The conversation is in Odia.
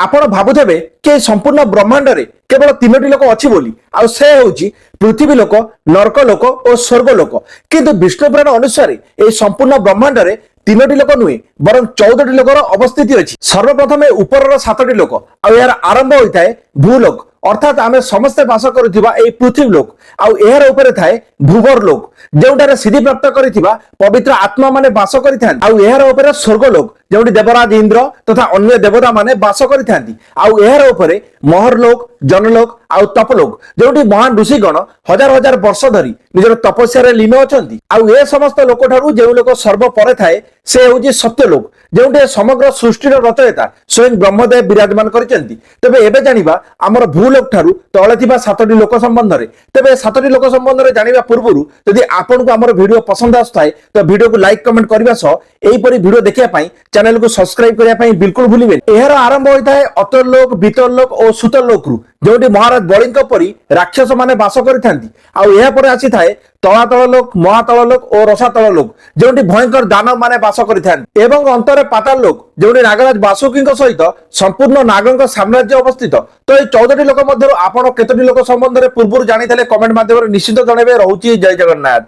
ଆପଣ ଭାବୁଥିବେ କି ସମ୍ପୂର୍ଣ୍ଣ ବ୍ରହ୍ମାଣ୍ଡରେ କେବଳ ତିନୋଟି ଲୋକ ଅଛି ବୋଲି, ଆଉ ସେ ହେଉଛି ପୃଥିବୀ ଲୋକ, ନର୍କ ଲୋକ ଓ ସ୍ୱର୍ଗ ଲୋକ। କିନ୍ତୁ ବିଷ୍ଣୁ ପୁରାଣ ଅନୁସାରେ ଏହି ସମ୍ପୂର୍ଣ୍ଣ ବ୍ରହ୍ମାଣ୍ଡରେ ତିନୋଟି ଲୋକ ନୁହେଁ ବରଂ 14ଟି ଲୋକର ଅବସ୍ଥିତି ଅଛି। ସର୍ବପ୍ରଥମେ ଉପରର 7ଟି ଲୋକ, ଆଉ ଏହାର ଆରମ୍ଭ ହୋଇଥାଏ ଭୂଲୋକ, ଅର୍ଥାତ୍ ଆମେ ସମସ୍ତେ ବାସ କରୁଥିବା ଏହି ପୃଥିବୀ ଲୋକ। ଆଉ ଏହାର ଉପରେ ଥାଏ ଭୂବର ଲୋକ, ଯେଉଁଠାରେ ସିଦ୍ଧି ପ୍ରାପ୍ତ କରିଥିବା ପବିତ୍ର ଆତ୍ମା ମାନେ ବାସ କରିଥାନ୍ତି। ଆଉ ଏହାର ଉପରେ ସ୍ୱର୍ଗ ଲୋକ, ଯେଉଁଠି ଦେବରାଜ ଇନ୍ଦ୍ର ତଥା ଅନ୍ୟ ଦେବତା ମାନେ ବାସ କରିଥାନ୍ତି। ଆଉ ଏହାର ଉପରେ ମହର ଲୋକ, ଜନଲୋକ ଆଉ ତପଲୋକ, ଯେଉଁଠି ମହାନ ଋଷିଗଣ ହଜାର ହଜାର ବର୍ଷ ଧରି ନିଜର ତପସ୍ୟାରେ ଲୀନ ଅଛନ୍ତି। ଆଉ ଏ ସମସ୍ତ ଲୋକ ଠାରୁ ଯେଉଁ ଲୋକ ସର୍ବ ପରେ ଥାଏ ସେ ହେଉଛି ସତ୍ୟଲୋକ, ଯେଉଁଠି ସମଗ୍ର ସୃଷ୍ଟିର ରଚୟିତା ସ୍ୱୟଂ ବ୍ରହ୍ମଦେବ ବିରାଜମାନ କରିଛନ୍ତି। ତେବେ ଏବେ ଜାଣିବା ଆମର ଭୂଲୋକ ଠାରୁ ତଳେ ଥିବା 7ଟି ଲୋକ ସମ୍ବନ୍ଧରେ। ତେବେ 7ଟି ଲୋକ ସମ୍ବନ୍ଧରେ ଜାଣିବା ପୂର୍ବରୁ ଯଦି ଆପଣଙ୍କୁ ଆମର ଭିଡିଓ ପସନ୍ଦ ଆସୁଥାଏ ତ ଭିଡିଓକୁ ଲାଇକ୍ କମେଣ୍ଟ କରିବା ସହ ଏହିପରି ଭିଡିଓ ଦେଖିବା ପାଇଁ ଚ୍ୟାନେଲକୁ ସବସ୍କ୍ରାଇବ କରିବା ପାଇଁ ବିଲକୁଲ ଭୁଲିବେନି। ଏହାର ଆରମ୍ଭ ହୋଇଥାଏ ଅତର ଲୋକ, ବିତର ଲୋକ ଓ ସୁତର ଲୋକରୁ, ଯେଉଁଠି ମହାରାଜ ବଳିଙ୍କ ପରି ରାକ୍ଷସ ମାନେ ବାସ କରିଥାନ୍ତି। ଆଉ ଏହାପରେ ଆସିଥାଏ ତଳାତଳ ଲୋକ, ମହାତଳ ଲୋକ ଓ ରସାତଳ ଲୋକ, ଯେଉଁଠି ଭୟଙ୍କର ଦାନବ ମାନେ ବାସ କରିଥାନ୍ତି। ଏବଂ ଅନ୍ତରେ ପାତାଳ ଲୋକ, ଯେଉଁଠି ନାଗରାଜ ବାସୁକୀଙ୍କ ସହିତ ସମ୍ପୂର୍ଣ୍ଣ ନାଗଙ୍କ ସାମ୍ରାଜ୍ୟ ଅବସ୍ଥିତ। ତ এই 14ଟି ଲୋକ ମଧ୍ୟରୁ ଆପଣ କେତୋଟି ଲୋକ ସମ୍ବନ୍ଧରେ ପୂର୍ବରୁ ଜାଣିଥିଲେ କମେଣ୍ଟ ମାଧ୍ୟମରେ ନିଶ୍ଚିତ ଜଣାଇବେ। ରହୁଛି ଜୟ ଜଗନ୍ନାଥ।